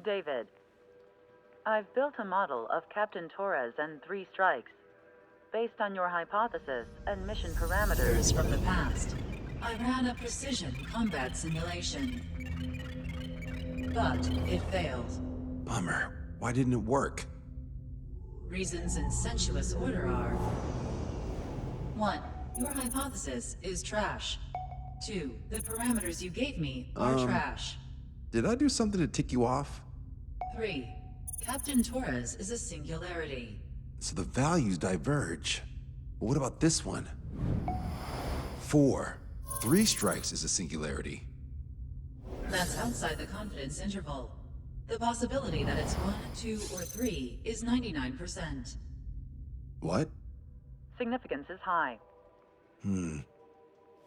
David, I've built a model of Captain Torres and 3 strikes. Based on your hypothesis and mission parameters... Years from the past, I ran a precision combat simulation. But it failed. Bummer. Why didn't it work? Reasons in sensuous order are... 1. Your hypothesis is trash. 2. The parameters you gave me are trash. Did I do something to tick you off? 3. Captain Torres is a singularity. So the values diverge. But what about this one? 4. 3 strikes is a singularity. That's outside the confidence interval. The possibility that it's 1, 2, or 3 is 99%. What? Significance is high.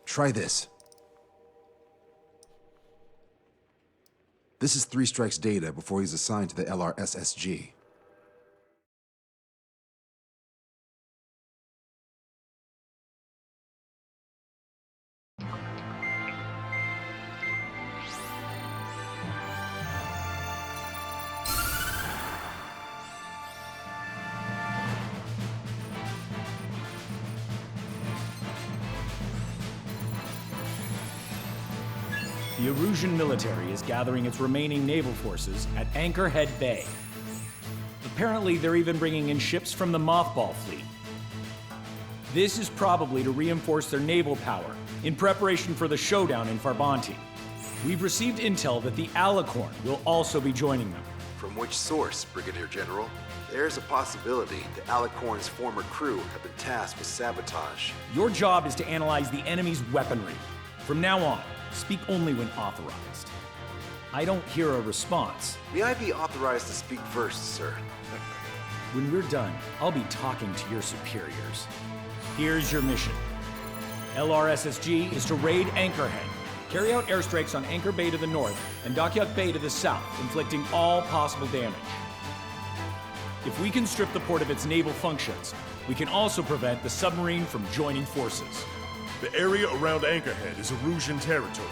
Try this. This is 3 strikes data before he's assigned to the LRSSG. The Erusian military is gathering its remaining naval forces at Anchorhead Bay. Apparently, they're even bringing in ships from the Mothball fleet. This is probably to reinforce their naval power in preparation for the showdown in Farbanti. We've received intel that the Alicorn will also be joining them. From which source, Brigadier General? There's a possibility the Alicorn's former crew have been tasked with sabotage. Your job is to analyze the enemy's weaponry. From now on, speak only when authorized. I don't hear a response. May I be authorized to speak first, sir? When we're done, I'll be talking to your superiors. Here's your mission. LRSSG is to raid Anchorhead, carry out airstrikes on Anchor Bay to the north and Dockyard Bay to the south, inflicting all possible damage. If we can strip the port of its naval functions, we can also prevent the submarine from joining forces. The area around Anchorhead is Erusian territory.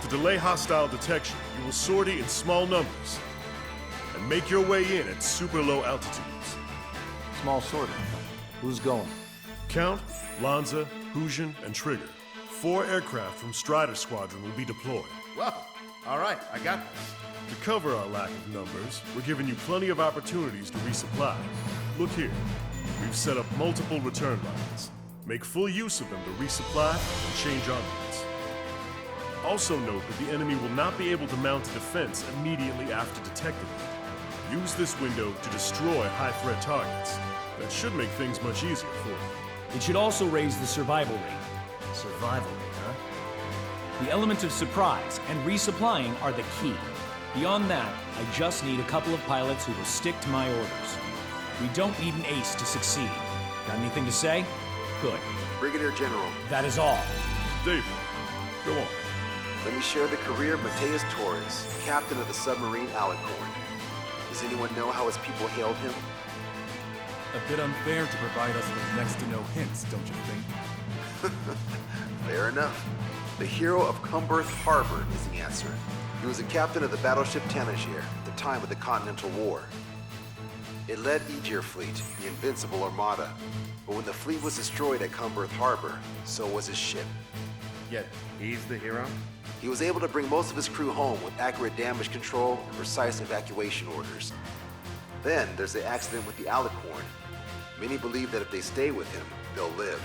To delay hostile detection, you will sortie in small numbers and make your way in at super low altitudes. Small sortie. Who's going? Count, Lanza, Hujan, and Trigger. 4 aircraft from Strider Squadron will be deployed. Well, all right, I got this. To cover our lack of numbers, we're giving you plenty of opportunities to resupply. Look here. We've set up multiple return lines. Make full use of them to resupply and change armaments. Also note that the enemy will not be able to mount a defense immediately after detecting it. Use this window to destroy high-threat targets. That should make things much easier for you. It should also raise the survival rate. Survival rate, huh? The element of surprise and resupplying are the key. Beyond that, I just need a couple of pilots who will stick to my orders. We don't need an ace to succeed. Got anything to say? Good. Brigadier General. That is all. David, go on. Let me share the career of Mateus Torres, captain of the submarine Alicorn. Does anyone know how his people hailed him? A bit unfair to provide us with next to no hints, don't you think? Fair enough. The hero of Cumberth Harbor is the answer. He was a captain of the battleship Tanager at the time of the Continental War. It led Aegir Fleet, the Invincible Armada. But when the fleet was destroyed at Cumberth Harbor, so was his ship. Yet, he's the hero? He was able to bring most of his crew home with accurate damage control and precise evacuation orders. Then there's the accident with the Alicorn. Many believe that if they stay with him, they'll live.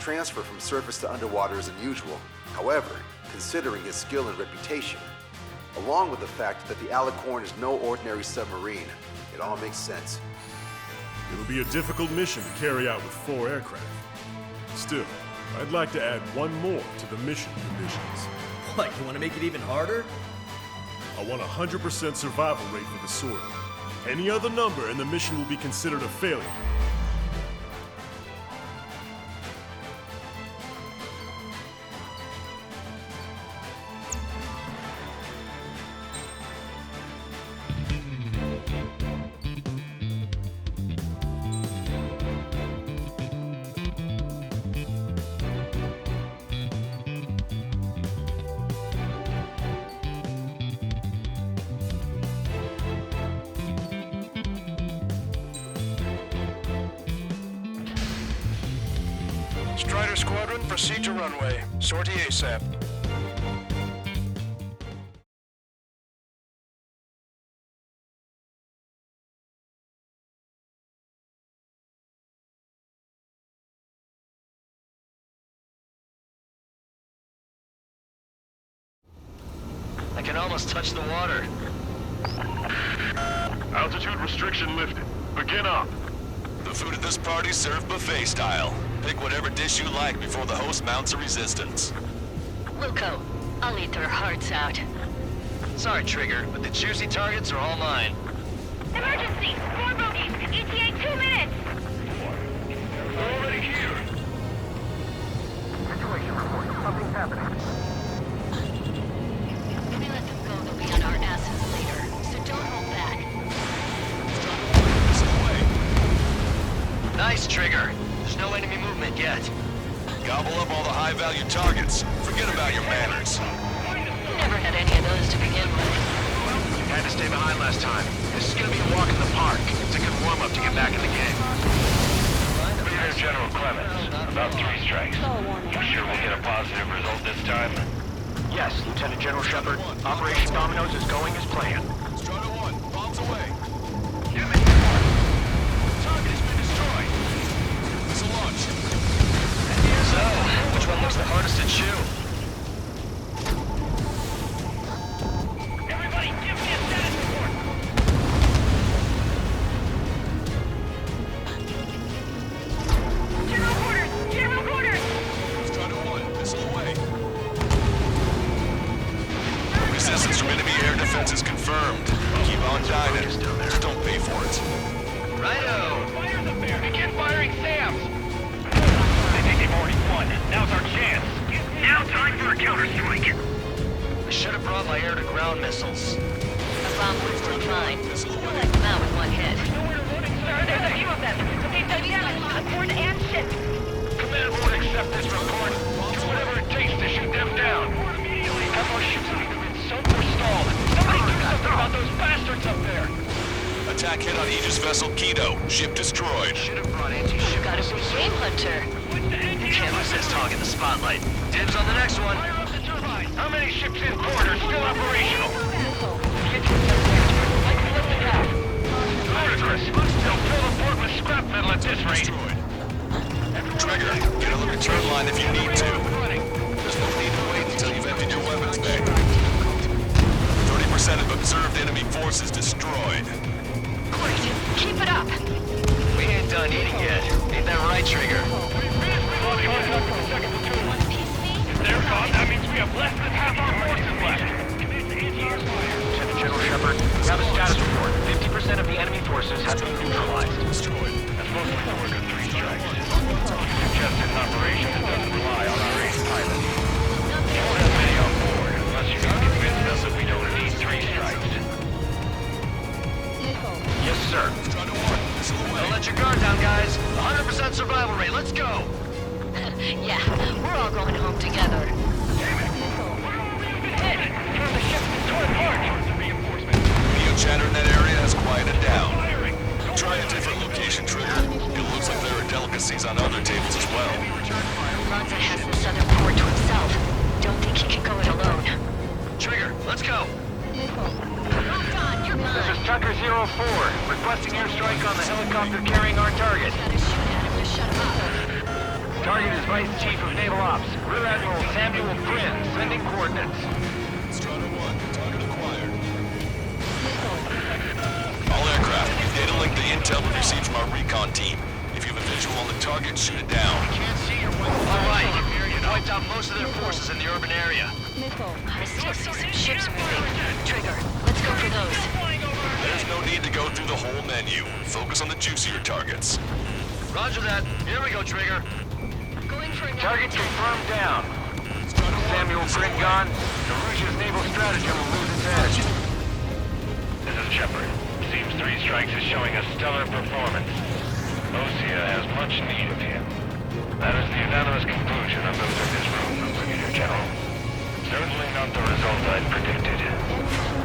Transfer from surface to underwater is unusual. However, considering his skill and reputation, along with the fact that the Alicorn is no ordinary submarine, it all makes sense. It'll be a difficult mission to carry out with 4 aircraft. Still, I'd like to add one more to the mission conditions. What, you want to make it even harder? I want a 100% survival rate for the sortie. Any other number and the mission will be considered a failure. Strider Squadron, proceed to runway. Sortie ASAP. I can almost touch the water. Altitude restriction lifted. Begin up. The food at this party's served buffet style. Pick whatever dish you like before the host mounts a resistance. Wilco, I'll eat their hearts out. Sorry, Trigger, but the juicy targets are all mine. Emergency! 4 bogeys! ETA 2 minutes! We're already here. Situation report. Something's happening. If we let them go, they'll be on our asses later. So don't hold back. Nice, Trigger. There's no enemy movement yet. Gobble up all the high-value targets. Forget about your manners. Never had any of those to begin with. Had to stay behind last time. This is gonna be a walk in the park. It's a good warm-up to get back in the game. Brigadier General Clemens, about 3 strikes. You sure we'll get a positive result this time? Yes, Lieutenant General Shepard. Operation Dominoes is going as planned. Strider 1, bombs away. Give me Target has been destroyed. Missile launch. So, which one looks the hardest to chew? Everybody, give me a status report! General quarters! General quarters! Strider 1, missile away. Resistance from enemy air defense is confirmed. Keep on diving. Just don't pay for it. Righto! Fire them there! Begin firing SAMs! They think they've already won. Now's our chance. Now time for a counterstrike. I should have brought my air-to-ground missiles. A bomb would still fine. We'll let them out with one hit. Sir, there's a few of them. They've done damage to the port and ship. Command won't accept this report. Do whatever it takes to shoot them down. Have our ships have either been sunk or stalled. Somebody do something about those bastards up there. Attack hit on Aegis vessel Keto. Ship destroyed. Should have brought anti-ship Gotta be missiles. game hunter. Can't resist hogging the spotlight. Dibs on the next one. Fire up the turbine. How many ships in port are still operational? Ludicrous. They'll fill the port with scrap metal at this rate. Destroyed. Trigger, get on the return line if you need to. There's no need to wait until you've emptied your weapons bay. 30% of observed enemy forces destroyed. Great. Keep it up. We ain't done eating yet. Ain't that right, Trigger? If they're gone, that means we have less than half our forces left. Lieutenant General Shepard, we have a status report. 50% of the enemy forces have been neutralized. Destroyed. That's mostly the work of 3 strikes. Suggested an operation that doesn't rely on our ace pilots. We won't have many on board unless you can convince us that we don't need 3 strikes. Yes, sir. Strider 1, missile away. Don't let your guard down, guys. 100% survival rate. Let's go. Yeah, we're all going home together. Neo chatter in that area has quieted down. Try a different location, Trigger. It looks like there are delicacies on other tables as well. Lonza has the southern port to himself. Don't think he can go it alone. Trigger, let's go. Locked on, you're This mine. is Tucker 04, requesting airstrike on the helicopter carrying our target. Gotta shoot at him to shut him up. Target is Vice Chief of Naval Ops, Rear Admiral Samuel Prynn, sending coordinates. Strider 1, target acquired. All aircraft, you've data linked the intel we received from our recon team. If you have a visual on the target, shoot it down. Can't see your weapons. All right. Wiped out most of their forces in the urban area. I still see some ships moving. Trigger, let's go for those. There's no need to go through the whole menu. Focus on the juicier targets. Roger that. Here we go, Trigger. Going for another Target confirmed down. Samuel Prynn gone. Darusha's naval stratagem will lose its edge. This is Shepard. Seems 3 strikes is showing a stellar performance. Osea has much need of him. That is the unanimous conclusion of those in this room, Brigadier General. Certainly not the result I'd predicted.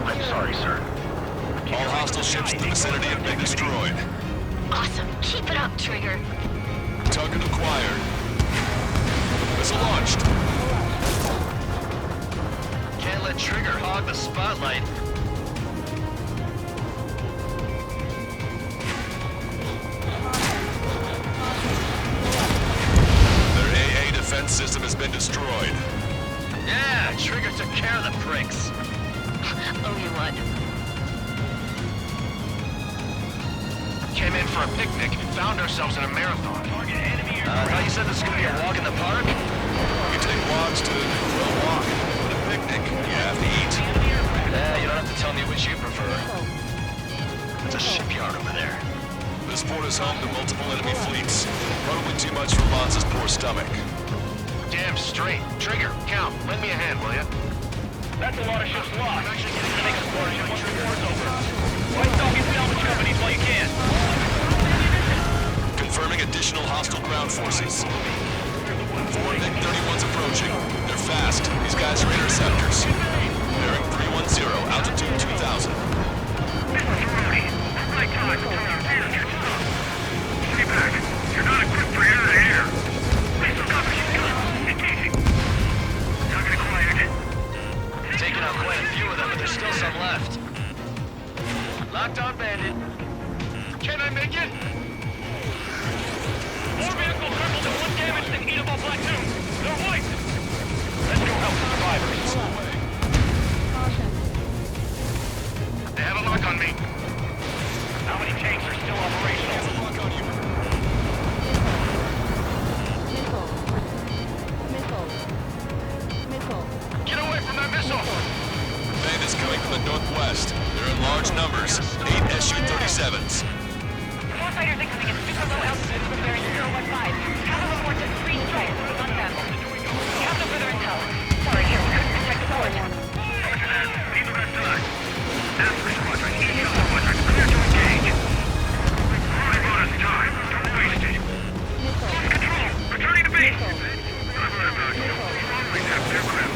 I'm sorry, sir. All hostile ships in the vicinity have been destroyed. Awesome. Keep it up, Trigger. Target acquired. Missile launched. Can't let Trigger hog the spotlight. Their AA defense system has been destroyed. Yeah, Trigger took care of the pricks. Oh, you what? Came in for a picnic, found ourselves in a marathon. I thought you said this was gonna be a walk in the park? You take walks to Quill Walk. But a picnic, you have to eat. Yeah, you don't have to tell me which you prefer. It's a shipyard over there. This port is home to multiple enemy fleets. Probably too much for Bonza's poor stomach. Damn straight. Trigger, count. Lend me a hand, will ya? That's a lot of ships lost. I'm actually getting to make a warship once the war's over. White Falcon salvage companies while you can. Confirming additional hostile ground forces. 4 MiG-31s approaching. They're fast. These guys are interceptors. Bearing 310, altitude 2000. This is Rudy. Right time to tell our data catches up. Stay back. You're not equipped for air-to-air. We still got machine guns. Engaging. Target acquired. Taking out quite a few of them, but there's still some left. Locked on bandit. Can I make it? More vehicles circled and one damaged in Eatable platoon. They're white. Let's go help the survivors. They have a lock on me. How many tanks are still operational? Get away from that missile! Bandits coming from the northwest. They're in large numbers. 8 Su-37s. Four fighters incoming at super low altitude from bearing 015. Have a report to 3 strikes on them. We have no further intel. Sorry, here, we couldn't protect the fort. Lead the rest side. Alpha Squadron, Eagle Squadron, clear to engage. Running out of time. Don't waste it. Lost control. Returning to base. I've heard about you. Strongly tapped aircraft.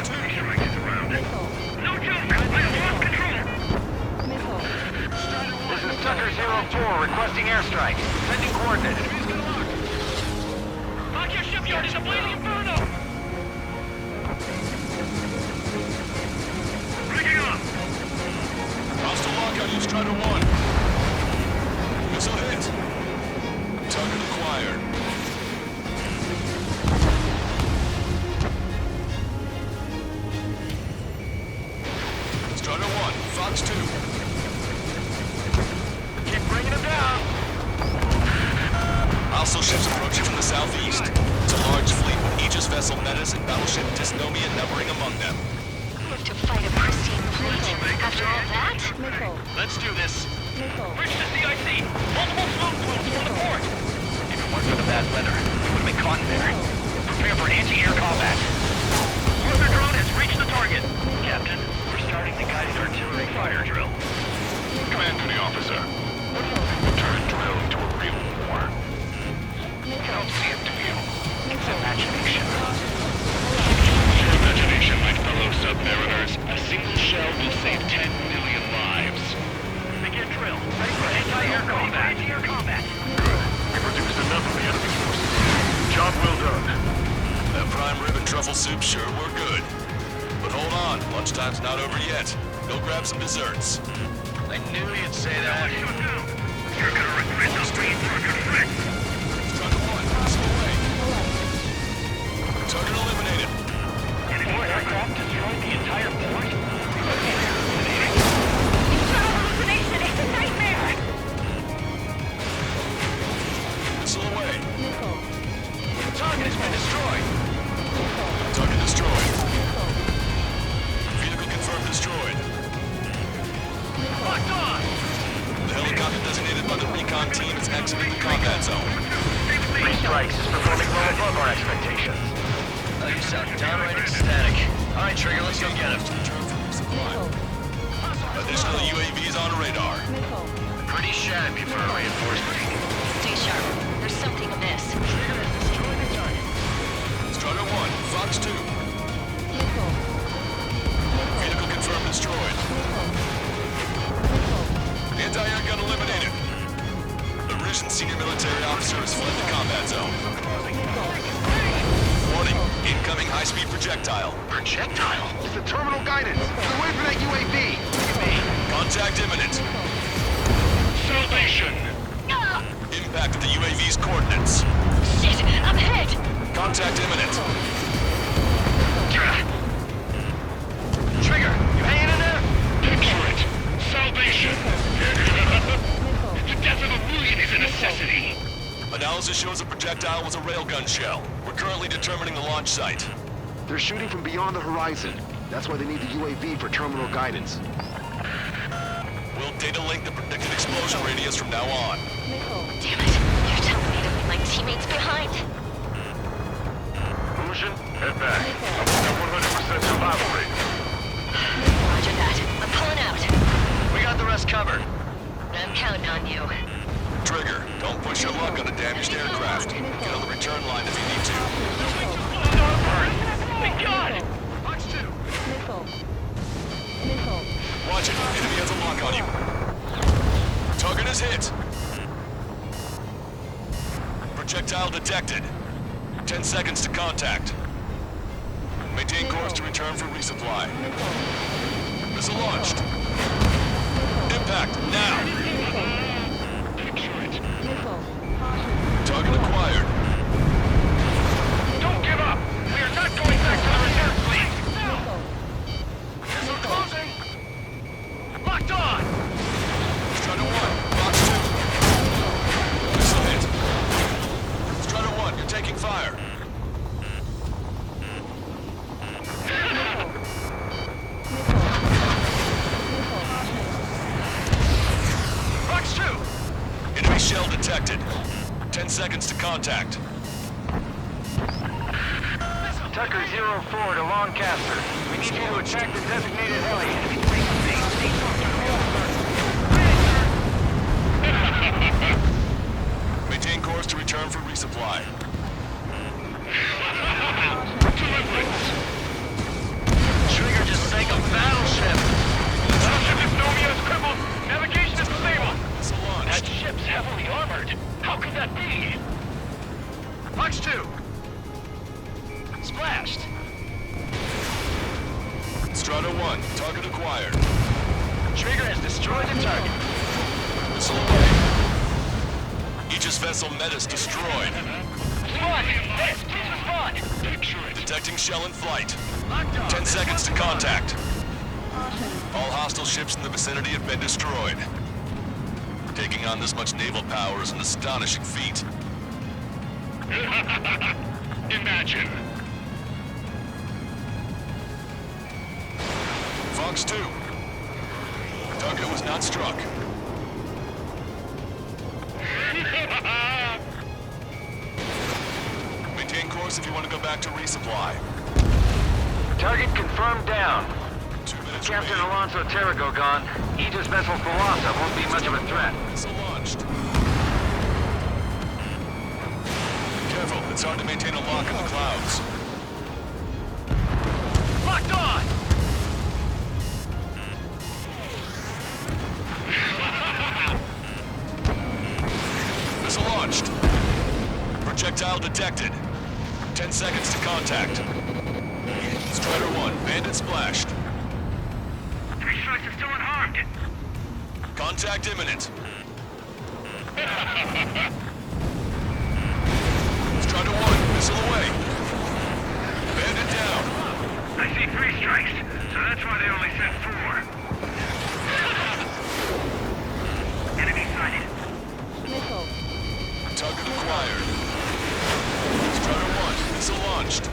Three strikes is around. No joke. I have lost control. This is Tucker 04 requesting airstrike. Sending coordinates. Lock your shipyard is a blazing inferno. Rigging up. Hostile lock on you, Strider 1. Missile hit. Target acquired. Strider 1, Fox 2. Keep bringing them down. Hostile ships approaching from the southeast. It's a large fleet with Aegis vessel Metis and battleship Dysnomia numbering among them. Live to fight a pristine fleet. After all that? Let's do this. Reach the CIC. Multiple smoke plumes from the port. If it weren't for the bad weather, we would have been caught in there. Prepare for anti-air combat. Weather drone has reached the target. Captain, we're starting the guided artillery fire drill. Command to the officer. Turn drill into a real war. I don't see it, do you? It's imagination. Imagination, my fellow submariners. A single shell will save 10 million lives. Begin drill. Ready for anti-air combat. Anti-air combat. Good. We reduced enough of the enemy forces. Job well done. That prime rib and truffle soup sure were good. But hold on, lunchtime's not over yet. Go grab some desserts. I knew you'd say that. You're gonna regret not being for a good friend. Strider 1, missile away. Target eliminated. More aircraft destroyed the entire port? It's not a hallucination. It's a nightmare. Missile away. Target has been destroyed. Target destroyed. Vehicle confirmed destroyed. Locked on! The helicopter designated by the recon team has exited the combat zone. 3 strikes is performing well above our expectations. Oh, you sound downright ecstatic. All right, Trigger, let's go get him. Additional UAVs on radar. Pretty shabby for a reinforcement. Stay sharp. There's something amiss. Strider 1, Fox 2. Vehicle confirmed destroyed. Anti-air gun eliminated. The risen senior military officer has fled the combat zone. Warning, Incoming high-speed projectile. Projectile? It's the terminal guidance. Get away from that UAV. Contact imminent. Salvation! Impact at the UAV's coordinates. Shit! I'm hit! Contact imminent. Trigger, you hanging in there? Picture it. Salvation! The death of a million is a necessity. Analysis shows the projectile was a railgun shell. We're currently determining the launch site. They're shooting from beyond the horizon. That's why they need the UAV for terminal guidance. We'll data link the predicted explosion radius from now on. Damn it. You're telling me to leave my teammates behind? Illusion, head back. I want that 100% survival rate. Roger that. I'm pulling out. We got the rest covered. I'm counting on you. Trigger, don't push your luck on a damaged aircraft. Get on the return line if you need to. Thank God! Punch 2. Watch it. Enemy has a lock on you. Target is hit. Projectile detected. 10 seconds to contact. Maintain course to return for resupply. Missile launched. Impact now. Target acquired. Don't give up! We are not going back to the reserve fleet! Missile closing! Locked on! Strider 1, box 2. Missile hit. Strider 1, you're taking fire. Box 2! Enemy shell detected. 10 seconds to contact. Tucker 04 to Lancaster. We need you to attack the designated heli. Maintain course to return for resupply. Deliverance! Trigger just sank a battleship. Battleship Estonia is crippled. Navigation is stable. Missile launched. That ship's heavily armored. How could that be? Punch 2. Splashed. Strider 1, target acquired. Trigger has destroyed the target. Missile away. Aegis vessel Metis destroyed. Spawn! Yes, please respond! Picture it. Detecting shell in flight. Locked on. 10 seconds to contact. All hostile ships in the vicinity have been destroyed. Taking on this much naval power is an astonishing feat. Imagine. Fox 2. Target was not struck. Maintain course if you want to go back to resupply. Target confirmed down. 2 minutes Captain remaining. Alonso Terrigo gone. Aegis vessel Thalassa won't be much of a threat. Missile launched. Careful, it's hard to maintain a lock in the clouds. Locked on! Missile launched. Projectile detected. 10 seconds to contact. Strider 1, bandit splashed. 3 strikes are still unharmed. Contact imminent. Strider 1, missile away. Bandit down. I see 3 strikes, so that's why they only sent 4. Enemy sighted. Target acquired. Strider 1, missile launched.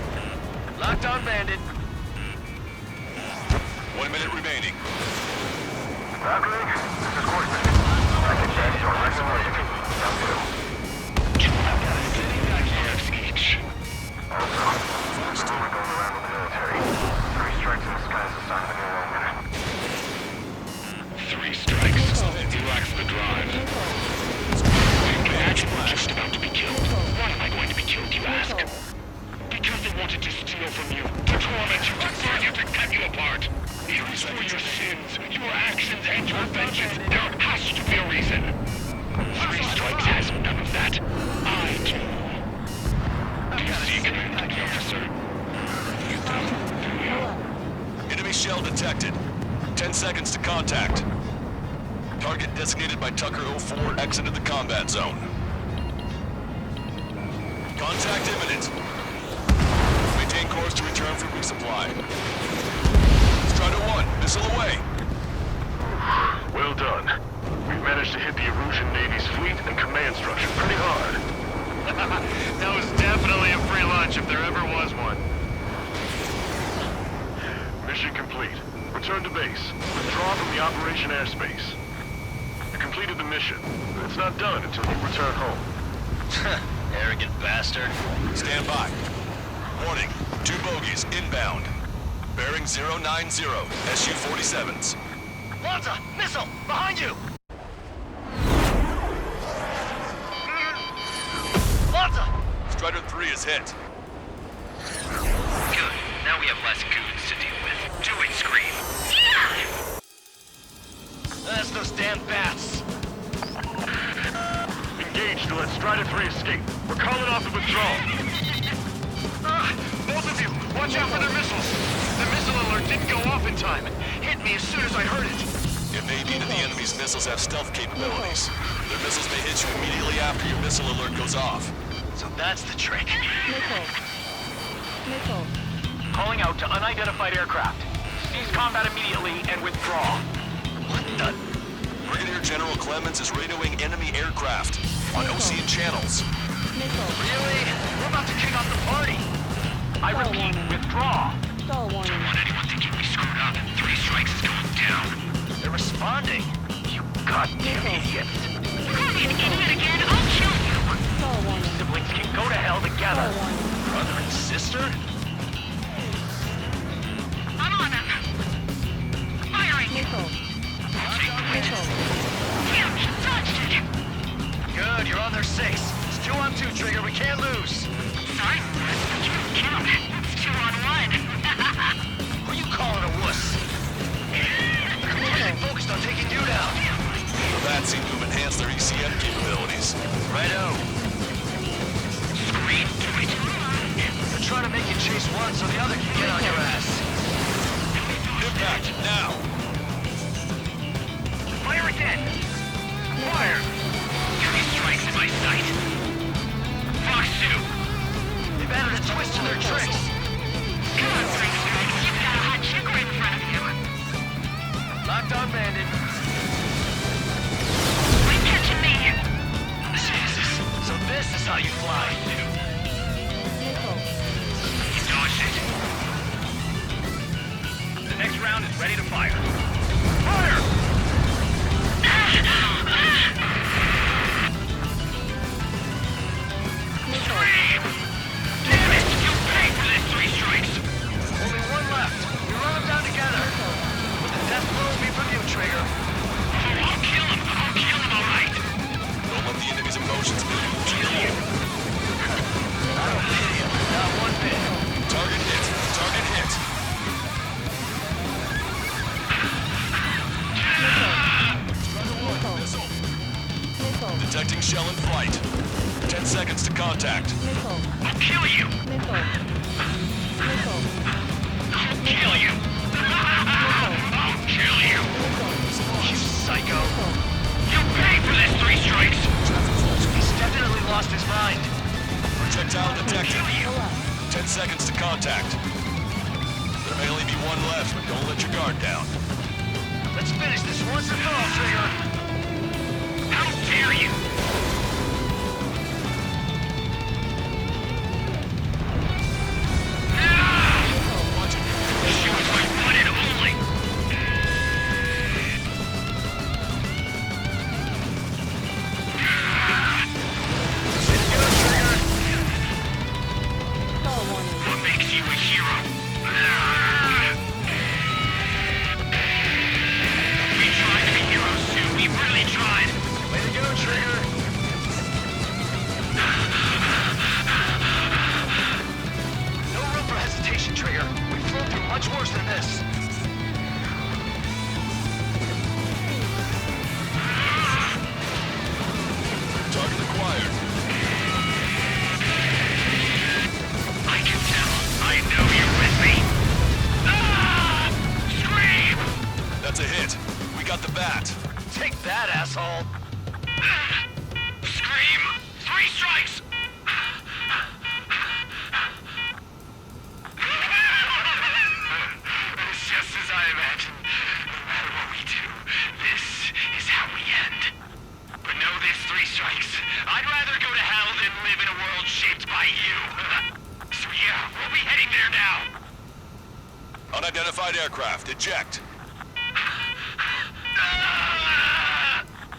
Locked on bandit. 1 minute remaining. Valkyrie, this is Courtman. I can check your reservation. Also, Fox 2. we're going around with the military. 3 strikes in the sky is a sign of a new omen. 3 strikes. He lacks the drive. Imagine we're just about to be killed. Why am I going to be killed, you ask? Because they wanted to steal from you, to torment you, to burn you, to cut you apart. It was for your sins, your actions, and your vengeance. There has to be a reason. 3 strikes has none of that. I do. Do you see, Commander Officer? detected. 10 seconds to contact. Target designated by Tucker 04 exited the combat zone. Contact imminent. Maintain course to return for resupply. Strider 1, missile away. Well done. We've managed to hit the Erusian Navy's fleet and command structure pretty hard. That was definitely a free lunch if there ever was one. Mission complete. Return to base. Withdraw from the operation airspace. You completed the mission, but it's not done until you return home. Arrogant bastard. Stand by. Warning, 2 bogies inbound. Bearing 090, SU-47s. Lanza! Missile! Behind you! Lanza! Strider 3 is hit. Good. Now we have less goons to deal with. Do it, Scream! That's those damn bats! Engage to let Strider 3 escape. We're calling off the withdrawal. Both of you, watch out for their missiles! The missile alert didn't go off in time. It hit me as soon as I heard it. It may be that the enemy's missiles have stealth capabilities. Their missiles may hit you immediately after your missile alert goes off. So that's the trick. Missile. Calling out to unidentified aircraft. Cease combat immediately and withdraw. What the? Brigadier General Clemens is radioing enemy aircraft on Ocean channels. Really? We're about to kick off the party. I repeat, withdraw. Stall warning. Don't want anyone thinking we screwed up. 3 strikes is going down. They're responding. You goddamn idiots. Call me an idiot again, I'll kill you. Stall warning. Siblings can go to hell together. Stall warning. Brother and sister? I'm on them. Firing. Missile. Missile. Damn, he dodged it. Good, you're on their 6. It's 2 on 2, Trigger. We can't lose. Sorry, you don't count. It's 2 on 1. Who are you calling a wuss? Completely focused on taking you down. The bats seem to have enhanced their ECM capabilities. Righto. Scream, do it. They're trying to make you chase one so the other can get on your ass. Impact, now! Fire again! Fire! 3 strikes in my sight. Fox 2! They've added a twist to their tricks. Come on, Frank Strike. You've got a hot chick right in front of you. Locked on bandit. Quit catching me. Jesus. So this is how you fly. Dodge it. The next round is ready to fire. Fire! Damn it! You pay for this 3 strikes. Only 1 left. We run them down together. But the death blow will be from you, Trigger. Oh, I'll kill him. I'll kill him, all right. Don't let the enemy's emotions move you. Kill you. I don't pity him. Not one bit. Target hit. Target hit. Missile. Detecting shell in flight. 10 seconds to contact. I'll kill you. I'll kill you. I'll kill you. You psycho. You pay for this 3 strikes. He's definitely lost his mind. Projectile detected. Kill you. 10 seconds to contact. There may only be 1 left, but don't let your guard down. Let's finish this once and for all, Trigger. How dare you? She was my one and only. What makes you a hero? We got the bat. Take that, asshole! Scream! 3 strikes! It's just as I imagined. No matter what we do, this is how we end. But know this, 3 strikes. I'd rather go to hell than live in a world shaped by you. So yeah, we'll be heading there now. Unidentified aircraft, eject.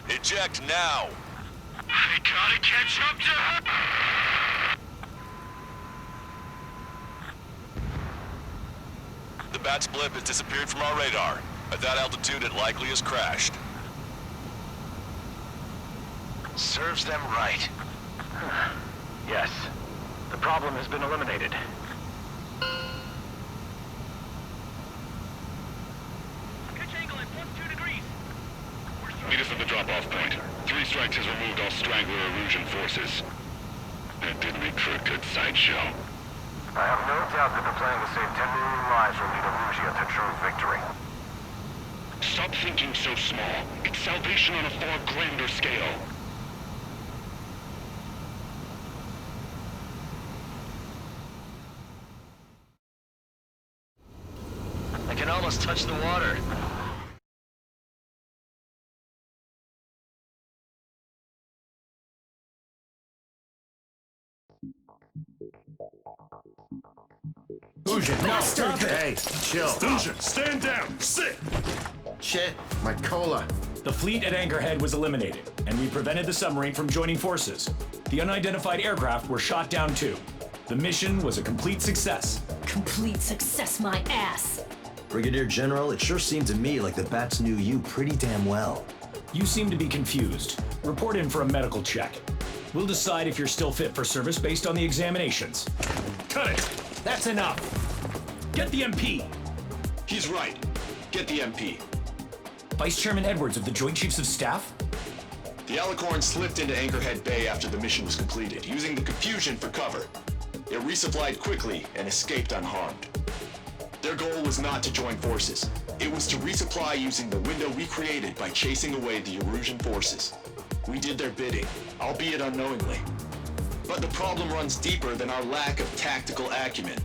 Eject now. I gotta catch up to her. The bat's blip has disappeared from our radar. At that altitude, it likely has crashed. Serves them right. Yes. The problem has been eliminated. Pitch angle at +2 degrees. Meet us at the drop-off point. 3 strikes has removed all Strangler Erusian forces. That did make for a good sideshow. I have no doubt that the plan to save 10 million lives will lead Erusia to true victory. Stop thinking so small. It's salvation on a far grander scale. I can almost touch the water. No, stop it! Hey, chill. Fusion, stand down! Sit! Shit, my cola. The fleet at Anchorhead was eliminated, and we prevented the submarine from joining forces. The unidentified aircraft were shot down too. The mission was a complete success. Complete success, my ass! Brigadier General, it sure seemed to me like the bats knew you pretty damn well. You seem to be confused. Report in for a medical check. We'll decide if you're still fit for service based on the examinations. Cut it! That's enough! Get the MP! He's right. Get the MP. Vice Chairman Edwards of the Joint Chiefs of Staff? The Alicorn slipped into Anchorhead Bay after the mission was completed, using the confusion for cover. It resupplied quickly and escaped unharmed. Their goal was not to join forces. It was to resupply using the window we created by chasing away the Erusian forces. We did their bidding, albeit unknowingly. But the problem runs deeper than our lack of tactical acumen.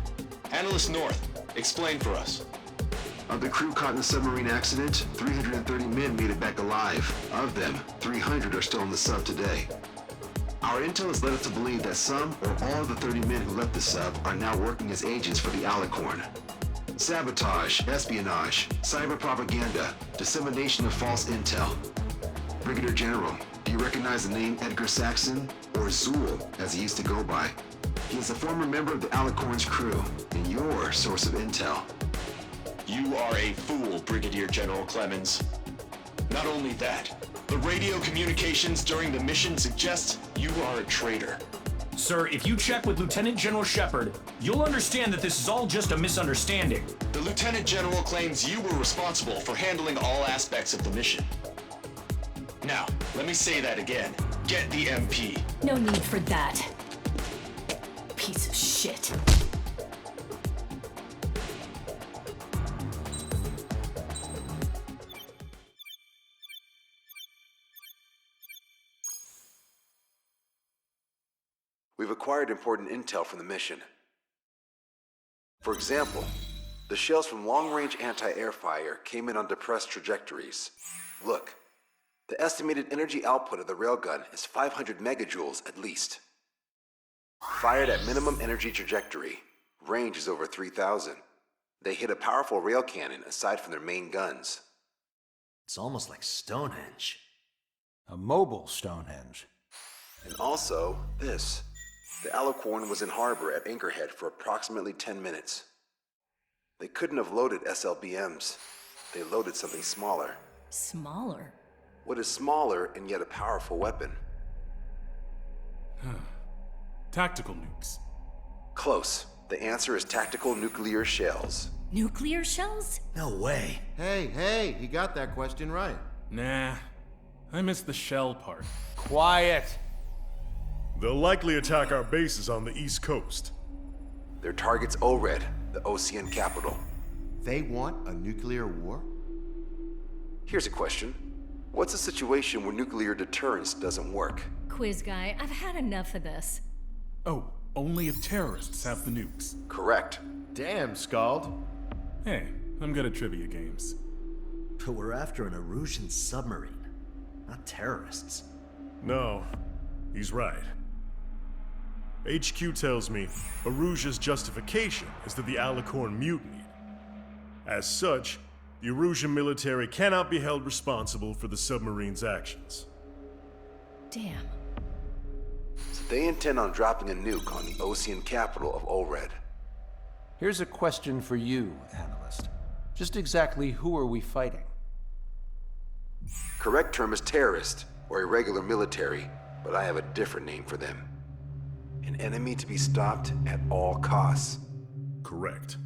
Analyst North, explain for us. Of the crew caught in the submarine accident, 330 men made it back alive. Of them, 300 are still in the sub today. Our intel has led us to believe that some or all of the 30 men who left the sub are now working as agents for the Alicorn. Sabotage, espionage, cyber propaganda, dissemination of false intel. Brigadier General, do you recognize the name Edgar Saxon, or Zool, as he used to go by? He is a former member of the Alicorn's crew, and your source of intel. You are a fool, Brigadier General Clemens. Not only that, the radio communications during the mission suggest you are a traitor. Sir, if you check with Lieutenant General Shepard, you'll understand that this is all just a misunderstanding. The Lieutenant General claims you were responsible for handling all aspects of the mission. Now, let me say that again. Get the MP. No need for that. Piece of shit. We've acquired important intel from the mission. For example, the shells from long-range anti-air fire came in on depressed trajectories. Look, the estimated energy output of the railgun is 500 megajoules at least. Fired at minimum energy trajectory, range is over 3,000. They hit a powerful rail cannon aside from their main guns. It's almost like Stonehenge. A mobile Stonehenge. And also, this. The Alicorn was in harbor at Anchorhead for approximately 10 minutes. They couldn't have loaded SLBMs. They loaded something smaller. Smaller? What is smaller and yet a powerful weapon? Tactical nukes. Close. The answer is tactical nuclear shells. Nuclear shells? No way. Hey, he got that question right. Nah, I missed the shell part. Quiet. They'll likely attack our bases on the East Coast. Their target's ORED, the Ocean capital. They want a nuclear war? Here's a question. What's a situation where nuclear deterrence doesn't work? Quiz guy, I've had enough of this. Oh, only if terrorists have the nukes. Correct. Damn, Scald. Hey, I'm good at trivia games. But we're after an Erusian submarine, not terrorists. No, he's right. HQ tells me Erusia's justification is that the Alicorn mutinied. As such, the Erusian military cannot be held responsible for the submarine's actions. Damn. So they intend on dropping a nuke on the Ocean capital of Olred. Here's a question for you, analyst. Just exactly who are we fighting? Correct term is terrorist, or irregular military, but I have a different name for them. An enemy to be stopped at all costs. Correct.